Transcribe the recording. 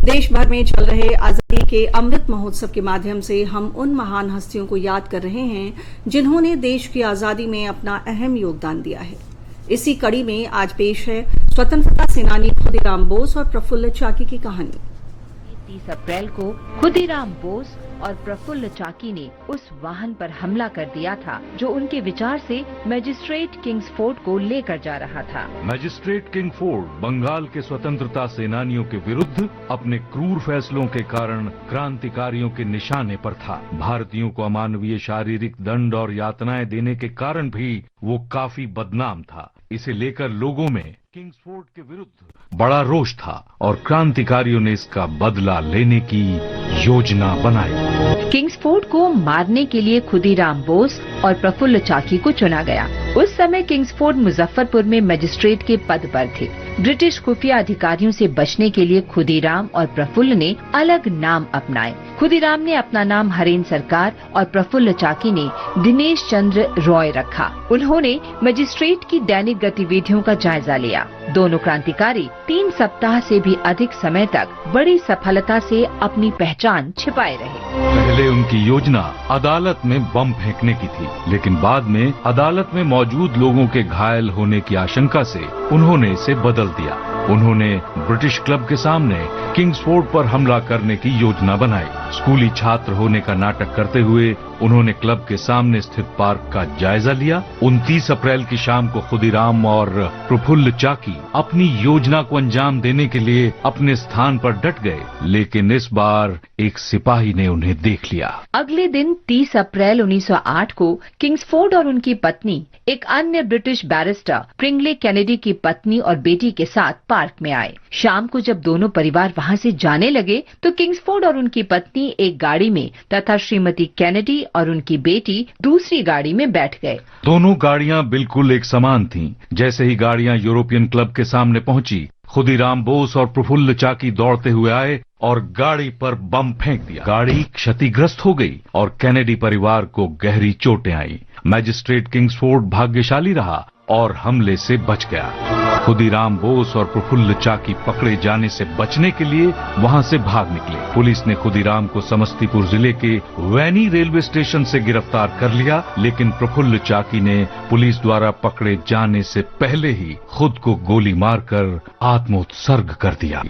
देश भर में चल रहे आजादी के अमृत महोत्सव के माध्यम से हम उन महान हस्तियों को याद कर रहे हैं जिन्होंने देश की आजादी में अपना अहम योगदान दिया है। इसी कड़ी में आज पेश है स्वतंत्रता सेनानी खुदीराम बोस और प्रफुल्ल चाकी की कहानी। 30 अप्रैल को खुदीराम बोस और प्रफुल्ल चाकी ने उस वाहन पर हमला कर दिया था जो उनके विचार से मजिस्ट्रेट किंग्सफोर्ड को लेकर जा रहा था। मजिस्ट्रेट किंग्सफोर्ड बंगाल के स्वतंत्रता सेनानियों के विरुद्ध अपने क्रूर फैसलों के कारण क्रांतिकारियों के निशाने पर था। भारतीयों को अमानवीय शारीरिक दंड और यातनाएं देने के कारण भी वो काफी बदनाम था। इसे लेकर लोगों में किंग्सफोर्ड के विरुद्ध बड़ा रोष था और क्रांतिकारियों ने इसका बदला लेने की योजना बनाई। किंग्सफोर्ड को मारने के लिए खुदीराम बोस और प्रफुल्ल चाकी को चुना गया। उस समय किंग्सफोर्ड मुजफ्फरपुर में मजिस्ट्रेट के पद पर थे। ब्रिटिश खुफिया अधिकारियों से बचने के लिए खुदीराम और प्रफुल्ल ने अलग नाम अपनाए। खुदीराम ने अपना नाम हरेन सरकार और प्रफुल्ल चाकी ने दिनेश चंद्र रॉय रखा। उन्होंने मजिस्ट्रेट की दैनिक गतिविधियों का जायजा लिया। दोनों क्रांतिकारी 3 सप्ताह से भी अधिक समय तक बड़ी सफलता से अपनी पहचान छिपाए रहे। पहले उनकी योजना अदालत में बम फेंकने की थी, लेकिन बाद में अदालत में मौजूद लोगों के घायल होने की आशंका से उन्होंने इसे बदल दिया। उन्होंने ब्रिटिश क्लब के सामने किंग्सफोर्ड पर हमला करने की योजना बनाई। स्कूली छात्र होने का नाटक करते हुए उन्होंने क्लब के सामने स्थित पार्क का जायजा लिया। 29 अप्रैल की शाम को खुदीराम और प्रफुल्ल चाकी अपनी योजना को अंजाम देने के लिए अपने स्थान पर डट गए, लेकिन इस बार एक सिपाही ने उन्हें देख लिया। अगले दिन 30 अप्रैल 1908 को किंग्सफोर्ड और उनकी पत्नी एक अन्य ब्रिटिश बैरिस्टर प्रिंगले कैनेडी की पत्नी और बेटी के साथ पार्क में आए। शाम को जब दोनों परिवार वहां से जाने लगे तो किंग्सफोर्ड और उनकी पत्नी एक गाड़ी में तथा श्रीमती कैनेडी और उनकी बेटी दूसरी गाड़ी में बैठ गए। दोनों गाड़ियां बिल्कुल एक समान थीं। जैसे ही गाड़ियां यूरोपियन क्लब के सामने पहुंची, खुदीराम बोस और प्रफुल्ल चाकी दौड़ते हुए आए और गाड़ी पर बम फेंक दिया। गाड़ी क्षतिग्रस्त हो गई और कैनेडी परिवार को गहरी चोटें आई। मजिस्ट्रेट किंग्सफोर्ड भाग्यशाली रहा और हमले से बच गया। खुदीराम बोस और प्रफुल्ल चाकी पकड़े जाने से बचने के लिए वहां से भाग निकले। पुलिस ने खुदीराम को समस्तीपुर जिले के वैनी रेलवे स्टेशन से गिरफ्तार कर लिया, लेकिन प्रफुल्ल चाकी ने पुलिस द्वारा पकड़े जाने से पहले ही खुद को गोली मारकर आत्मोत्सर्ग कर दिया।